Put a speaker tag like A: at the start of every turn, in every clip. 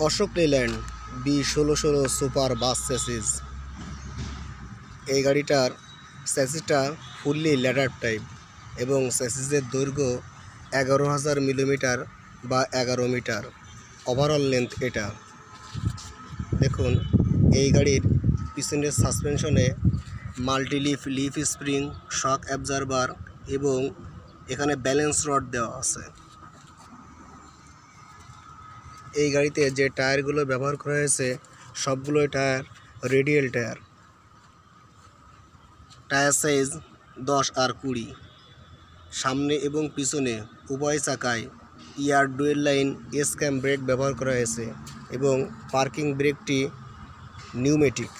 A: Ashok Leyland B1616 super bus chassis. এই গাড়িটার চ্যাসিসটা fully ladder type এবং চ্যাসিসের দৈর্ঘ্য 11,000 মিলিমিটার বা 11 মিটার ওভারঅল লেন্থ এটা। দেখুন এই গাড়ির পিছনের সাসপেনশনে লিফ স্প্রিং, শক অ্যাবজর্বার এবং এখানে ব্যালেন্স রড দেওয়া আছে। এই গাড়িতে যে টায়ারগুলো ব্যবহার করা হয়েছে সবগুলোই tyre radial tyre. Tyre size 10 আর 20। সামনে এবং পিছনে উভয় চাকায় air dual line S cam brake ব্যবহার করা হয়েছে এবং পার্কিং ব্রেকটি নিউমেটিক।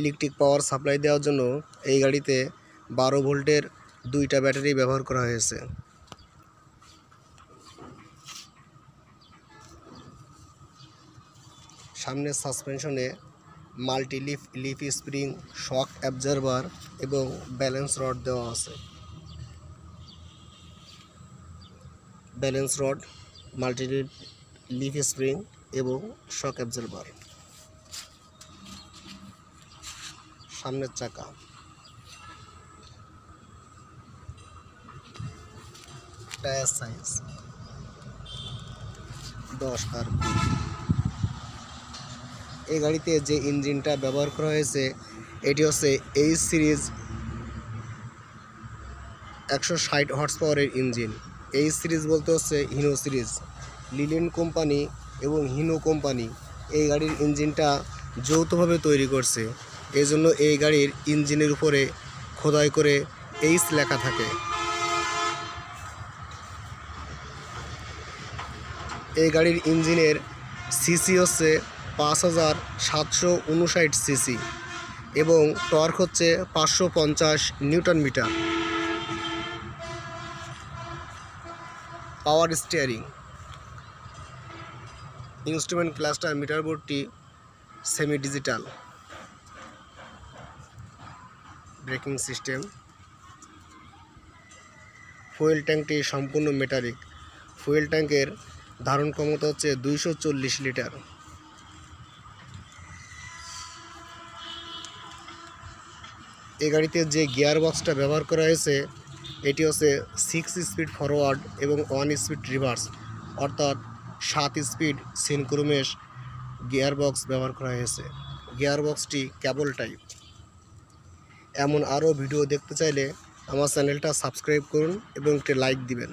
A: ইলেকট্রিক পাওয়ার সাপ্লাই দেওয়ার জন্য এই গাড়িতে 12 ভোল্টের 2টা ব্যাটারি ব্যবহার করা হয়েছে। সামনের সাসপেনশনে লিফ স্প্রিং, শক অ্যাবজর্বার এবং ব্যালেন্স রড দেওয়া আছে। ব্যালেন্স রড, লিফ স্প্রিং এবং শক অ্যাবজর্বার। সামনের চাকা, টায়ার সাইজ 10 আর 20। এই গাড়িতে যে ইঞ্জিনটা ব্যবহার করা হয়েছে এটি হচ্ছে এইচ সিরিজ 160 হর্স পাওয়ারের ইঞ্জিন। এইচ সিরিজ বলতে হচ্ছে হিনো সিরিজ। লিল্যান্ড কোম্পানি এবং হিনো কোম্পানি এই গাড়ির ইঞ্জিনটা যৌথভাবে তৈরি করছে, এই জন্য এই গাড়ির ইঞ্জিনের উপরে খোদাই করে এইচ লেখা থাকে। এই গাড়ির ইঞ্জিনের সিসি হচ্ছে 5759 সিসি এবং টর্ক হচ্ছে 550 newton metre. Power steering, instrument cluster meter বোর্ডটি semi digital. Braking system, fuel ট্যাঙ্কটি সম্পূর্ণ মেটালিক। ফুয়েল ট্যাঙ্কের ধারণ ক্ষমতা হচ্ছে 240 লিটার। এই গাড়িতে যে গিয়ার বক্সটা ব্যবহার করা হয়েছে এটি হচ্ছে 6 স্পিড ফরওয়ার্ড এবং 1 স্পিড রিভার্স, অর্থাৎ 7 স্পিড সিনক্রোমেশ গিয়ার বক্স ব্যবহার করা হয়েছে। গিয়ার বক্সটি কেবল টাইপ। এমন আরও ভিডিও দেখতে চাইলে আমার চ্যানেলটা সাবস্ক্রাইব করুন এবং একটি লাইক দিবেন।